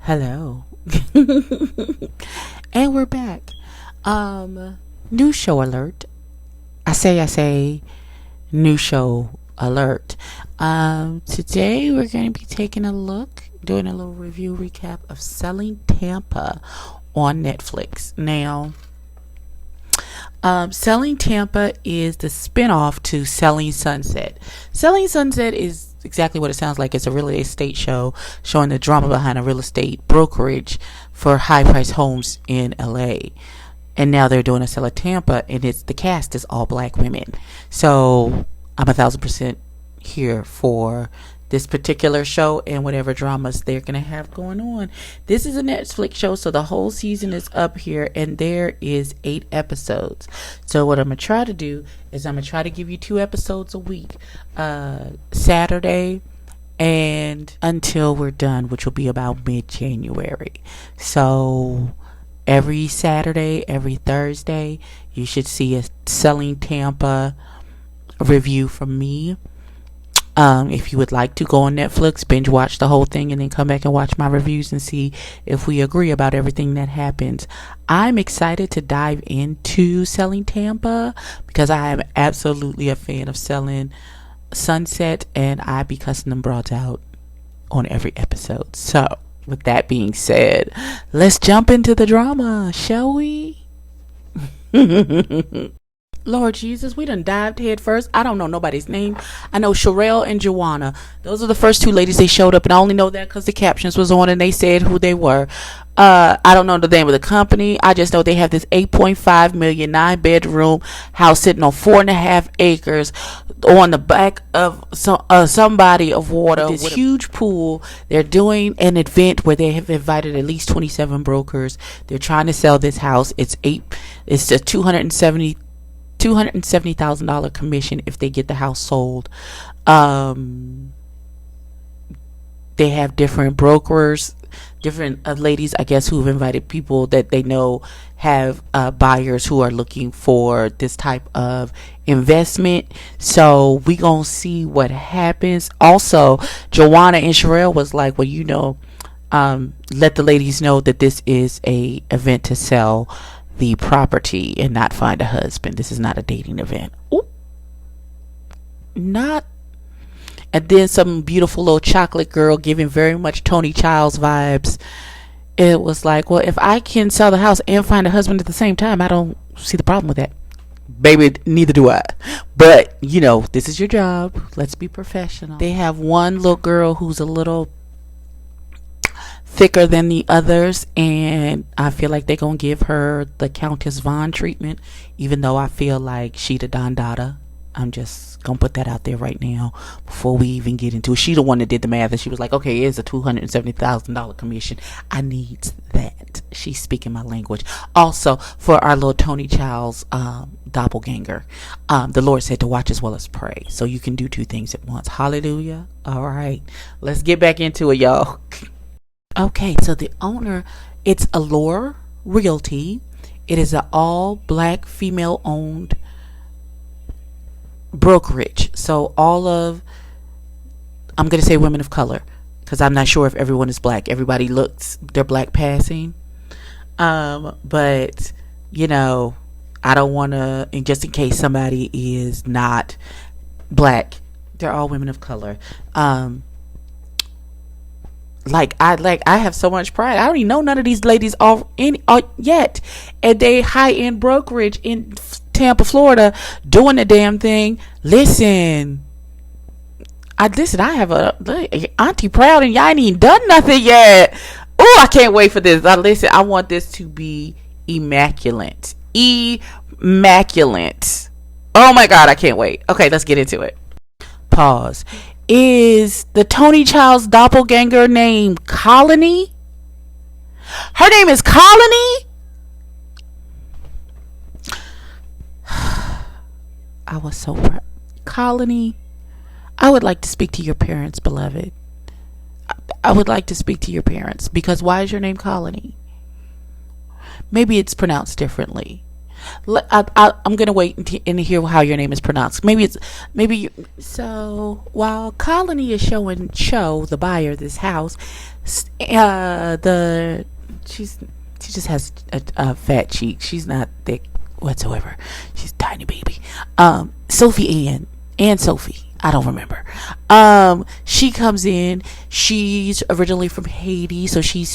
Hello. And we're back. New show alert. I say new show alert. Today we're going to be taking a look, doing a little review recap of Selling Tampa on Netflix. Now, Selling Tampa is the spinoff to Selling Sunset. Selling Sunset is exactly what it sounds like. It's a real estate show showing the drama behind a real estate brokerage for high-priced homes in LA. And now they're doing a Selling Tampa, and the cast is all black women. So I'm 1,000% here for this particular show and whatever dramas they're going to have going on. This is a Netflix show, so the whole season is up here, and there is 8 episodes. So what I'm going to try to do is I'm going to try to give you 2 episodes a week, Saturday and until we're done, which will be about mid-January. So every Saturday, every Thursday, you should see a Selling Tampa review from me. If you would like to go on Netflix, binge watch the whole thing, and then come back and watch my reviews and see if we agree about everything that happens. I'm excited to dive into Selling Tampa because I am absolutely a fan of Selling Sunset, and I be cussing them broads out on every episode. So, with that being said, let's jump into the drama, shall we? Lord Jesus, we done dived head first. I don't know nobody's name. I know Sherelle and Joanna. Those are the first 2 ladies they showed up, and I only know that because the captions was on and they said who they were. I don't know the name of the company. I just know they have this 8.5 million 9-bedroom house sitting on 4.5 acres on the back of some body of water. This huge pool. They're doing an event where they have invited at least 27 brokers. They're trying to sell this house. It's a $270,000 commission if they get the house sold. They have different brokers, different ladies, I guess, who've invited people that they know have buyers who are looking for this type of investment. So we gonna see what happens. Also, Joanna and Sherelle was like, well, let the ladies know that this is a event to sell the property and not find a husband. This is not a dating event. Ooh. Not. And then some beautiful little chocolate girl giving very much Tony Childs vibes. It was like, well, if I can sell the house and find a husband at the same time, I don't see the problem with that. Baby, neither do I. But, this is your job. Let's be professional. They have one little girl who's a little thicker than the others, and I feel like they're gonna give her the Countess Vaughn treatment, even though I feel like she the Don Dada. I'm just gonna put that out there right now before we even get into it. She the one that did the math, and she was like, okay, it's a $270,000 commission. I need that. She's speaking my language. Also, for our little Tony Childs doppelganger, the Lord said to watch as well as pray, so you can do 2 things at once. Hallelujah. All right, let's get back into it, y'all. Okay, so the owner, it's Allure Realty. It is an all black, female owned brokerage. So I'm going to say women of color, because I'm not sure if everyone is black. Everybody they're black passing. But, I don't want to, and just in case somebody is not black, they're all women of color. I have so much pride. I don't even know none of these ladies yet, and they high-end brokerage in Tampa, Florida, doing the damn thing. Listen, I have a auntie proud, and y'all ain't even done nothing yet. Oh, I can't wait for this. I want this to be immaculate. Oh my God, I can't wait. Okay, let's get into it. Pause. Is the Tony Childs doppelganger named Colony? Her name is Colony? I was so proud. Colony, I would like to speak to your parents, beloved. I would like to speak to your parents, because why is your name Colony? Maybe it's pronounced differently. I'm gonna wait and hear how your name is pronounced. So while Colony is showing Cho, the buyer of this house, the she's she just has a fat cheek. She's not thick whatsoever. She's a tiny baby. Sophie, I don't remember. She comes in. She's originally from Haiti, so she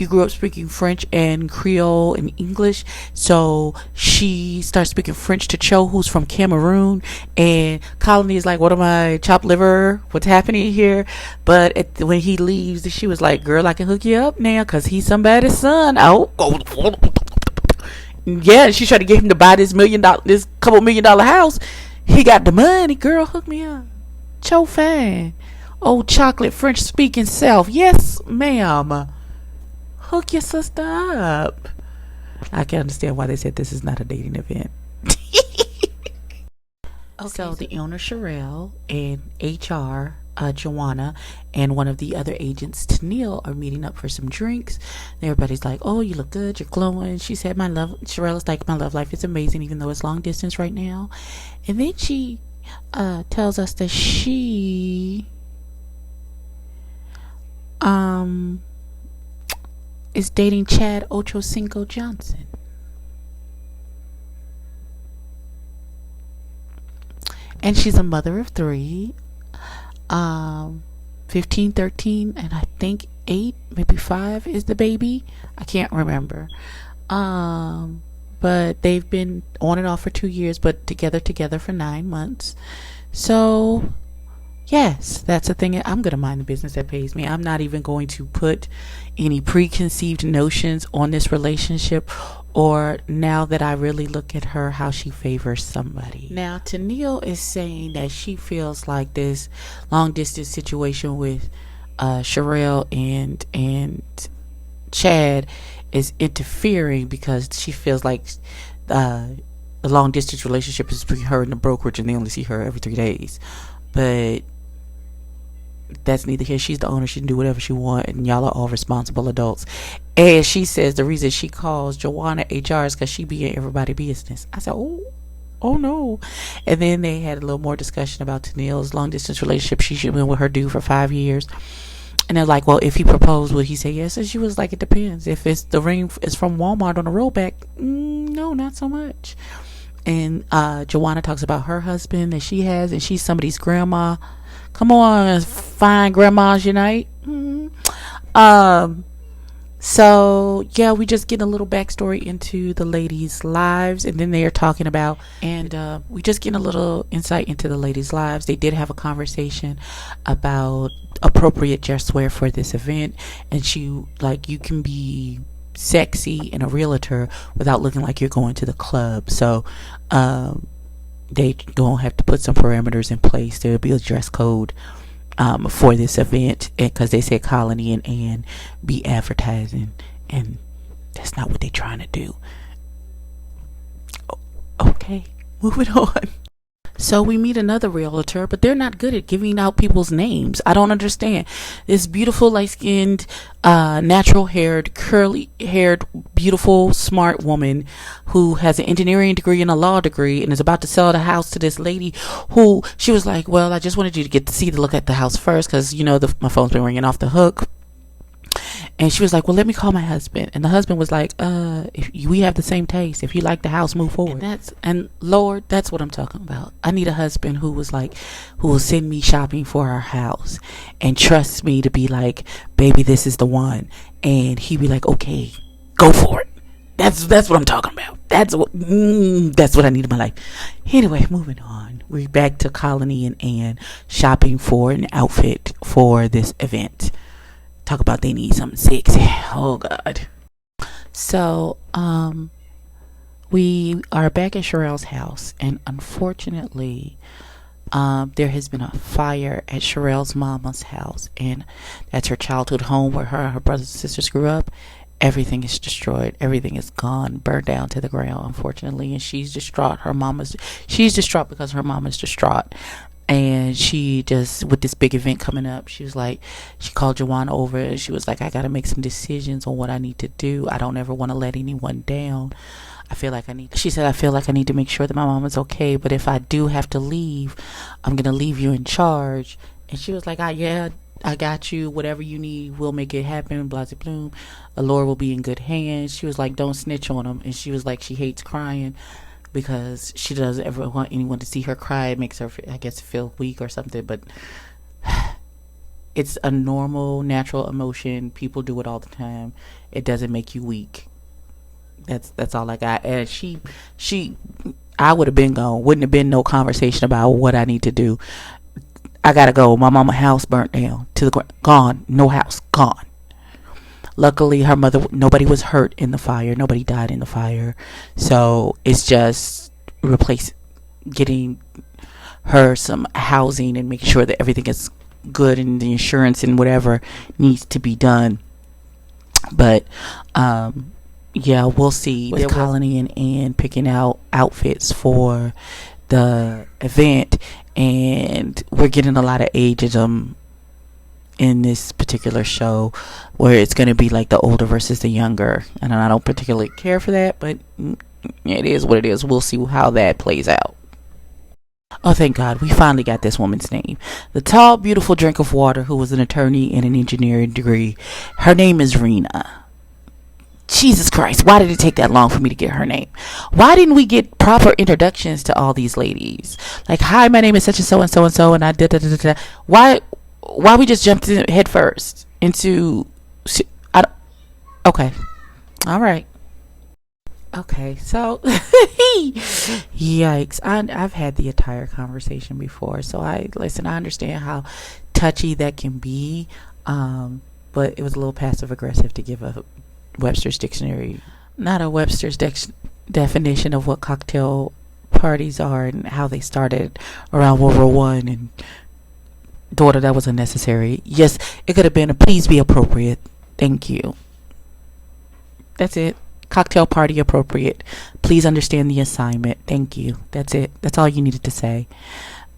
grew up speaking French and Creole and English. So she starts speaking French to Cho, who's from Cameroon. And Colony is like, "What am I, chopped liver? What's happening here?" But when he leaves, she was like, "Girl, I can hook you up now, cause he's somebody's son." Oh. Yeah, she tried to get him to buy this couple $1 million house. He got the money. Girl, hook me up. Cho fan. Old chocolate French speaking self. Yes, ma'am. Hook your sister up. I can understand why they said this is not a dating event. So the owner, Sherelle, and HR, Joanna, and one of the other agents, Tennille, are meeting up for some drinks. And everybody's like, "Oh, you look good. You're glowing." She said, Sherelle is like, "My love life is amazing, even though it's long distance right now." And then she tells us that she is dating Chad Ochocinco Johnson. And she's a mother of 3, 15, 13, and I think 8, maybe 5 is the baby. I can't remember. But they've been on and off for 2 years, but together for 9 months. So, yes, that's the thing. I'm going to mind the business that pays me. I'm not even going to put any preconceived notions on this relationship, or now that I really look at her, how she favors somebody. Now, Tennille is saying that she feels like this long distance situation with Sherelle and Chad is interfering, because she feels like the long distance relationship is between her and the brokerage, and they only see her every 3 days. But that's neither here. She's the owner. She can do whatever she wants, and y'all are all responsible adults. And she says the reason she calls Joanna HR is because she be in everybody's business. I said, oh no. And then they had a little more discussion about Tennille's long distance relationship. She's been with her dude for 5 years. And they're like, "Well, if he proposed, would he say yes?" And she was like, "It depends. If it's the ring is from Walmart on the rollback, no, not so much." And Joanna talks about her husband that she has, and she's somebody's grandma. Come on, fine grandmas unite. So yeah, we just get a little backstory into the ladies' lives, and then they are talking about, and we just get a little insight into the ladies' lives. They did have a conversation about appropriate dress wear for this event, and she like, you can be sexy and a realtor without looking like you're going to the club. So they gonna have to put some parameters in place. There'll be a dress code for this event, because they said Colony and Ann be advertising, and that's not what they're trying to do. Okay, moving on. So we meet another realtor, but they're not good at giving out people's names. I don't understand. This beautiful, light-skinned, natural-haired, curly-haired, beautiful, smart woman who has an engineering degree and a law degree and is about to sell the house to this lady who, she was like, "Well, I just wanted you to get to see, to look at the house first, because, you know, my phone's been ringing off the hook." And she was like, "Well, let me call my husband." And the husband was like, if we have the same taste. If you like the house, move forward." And Lord, that's what I'm talking about. I need a husband who will send me shopping for our house and trust me to be like, "Baby, this is the one." And he'd be like, "Okay, go for it." That's what I'm talking about. That's what I need in my life. Anyway, moving on. We're back to Colony and Ann shopping for an outfit for this event. Talk about they need something sexy. Oh God. So we are back at Sherelle's house, and unfortunately there has been a fire at Sherelle's mama's house, and that's her childhood home where her and her brothers and sisters grew up. Everything is destroyed. Everything is gone, burned down to the ground, unfortunately. And she's distraught. She's distraught because her mama's distraught. And she just, with this big event coming up, she was like, she called Joanna over, and she was like, "I got to make some decisions on what I need to do. I don't ever want to let anyone down. She said, I feel like I need to make sure that my mom is okay, but if I do have to leave, I'm going to leave you in charge. And she was like, yeah, I got you. Whatever you need, we'll make it happen. Blah, blah, blah. The Lord will be in good hands. She was like, don't snitch on him. And she was like, she hates crying because she doesn't ever want anyone to see her cry. It makes her, I guess, feel weak or something. But it's a normal, natural emotion. People do it all the time. It doesn't make you weak. That's all I got. And I would have been gone. Wouldn't have been no conversation about what I need to do. I gotta go. My mama's house burnt down to the ground. Gone. No house. Gone. Luckily, her mother, nobody was hurt in the fire. Nobody died in the fire. So it's just getting her some housing and making sure that everything is good and the insurance and whatever needs to be done. But, yeah, we'll see with Colony and Ann picking out outfits for the event, and we're getting a lot of ageism in this particular show where it's going to be like the older versus the younger, and I don't particularly care for that, but it is what it is. We'll see how that plays out. Oh, thank God, we finally got this woman's name. The tall, beautiful drink of water who was an attorney and an engineering degree. Her name is Rena. Jesus Christ, why did it take that long for me to get her name? Why didn't we get proper introductions to all these ladies? Like, hi, my name is such and so and so and so, and I did. Why we just jumped in head first into? Okay, all right. Okay, so yikes! I've had the entire conversation before, so I understand how touchy that can be, but it was a little passive aggressive to give a Webster's dictionary, not a Webster's definition of what cocktail parties are and how they started around World War One. And daughter, that was unnecessary. Yes, it could have been a please be appropriate. Thank you. That's it. Cocktail party appropriate. Please understand the assignment. Thank you. That's it. That's all you needed to say.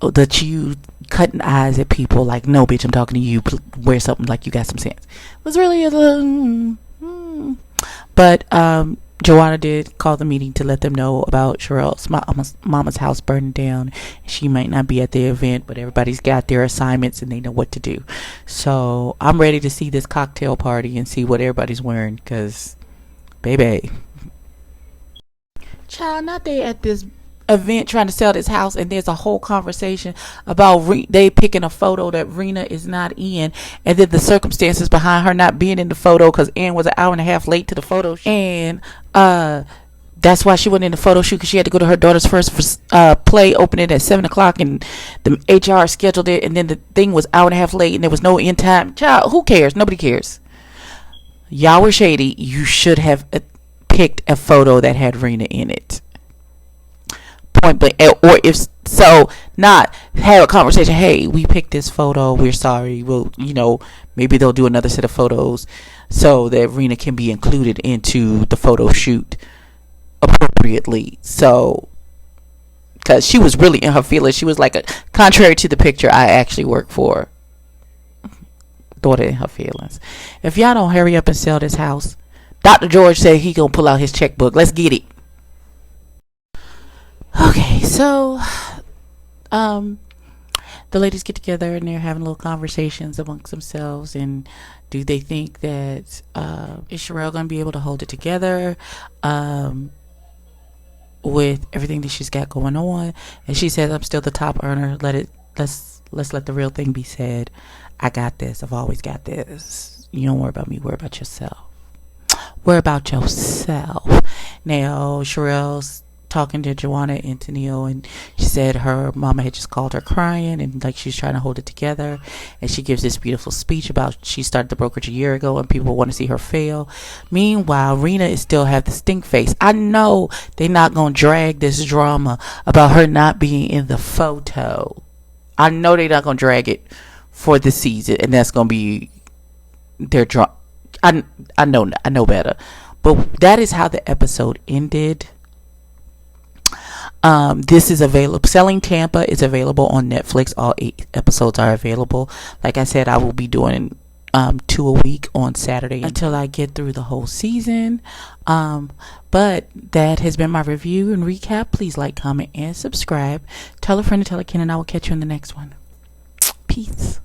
That you cutting eyes at people like, no, bitch, I'm talking to you. Wear something like you got some sense. It was really a little. But Joanna did call the meeting to let them know about Sherelle's mama's house burning down. She might not be at the event, but everybody's got their assignments and they know what to do. So I'm ready to see this cocktail party and see what everybody's wearing, because, baby, child, not they at this event trying to sell this house, and there's a whole conversation about they picking a photo that Rena is not in, and then the circumstances behind her not being in the photo because Ann was an hour and a half late to the photo shoot. And that's why she wasn't in the photo shoot, because she had to go to her daughter's first play opening at 7:00, and the HR scheduled it, and then the thing was hour and a half late and there was no end time. Child, who cares? Nobody cares. Y'all were shady. You should have picked a photo that had Rena in it. Point blank. Or if so, not have a conversation. Hey, we picked this photo. We're sorry. Well, maybe they'll do another set of photos so that Rena can be included into the photo shoot appropriately. So, because she was really in her feelings. She was like, contrary to the picture I actually work for, daughter in her feelings. If y'all don't hurry up and sell this house, Dr. George said he gonna pull out his checkbook. Let's get it. Okay, so the ladies get together and they're having little conversations amongst themselves, and do they think that is Sherelle gonna be able to hold it together with everything that she's got going on? And she says, I'm still the top earner. Let's let the real thing be said. I got this. I've always got this. You don't worry about me, worry about yourself. Worry about yourself. Now Sherelle's talking to Joanna and Tennille, and she said her mama had just called her crying, and like she's trying to hold it together, and she gives this beautiful speech about she started the brokerage a year ago and people want to see her fail. Meanwhile, Rena is still have the stink face. I know they're not gonna drag this drama about her not being in the photo. I know they're not gonna drag it for the season, and that's gonna be their drama. I know better, but that is how the episode ended. This is available. Selling Tampa is available on Netflix. All 8 episodes are available. Like I said, I will be doing 2 a week on Saturday until I get through the whole season. But that has been my review and recap. Please like, comment, and subscribe. Tell a friend to tell a kin, and I will catch you in the next one. Peace.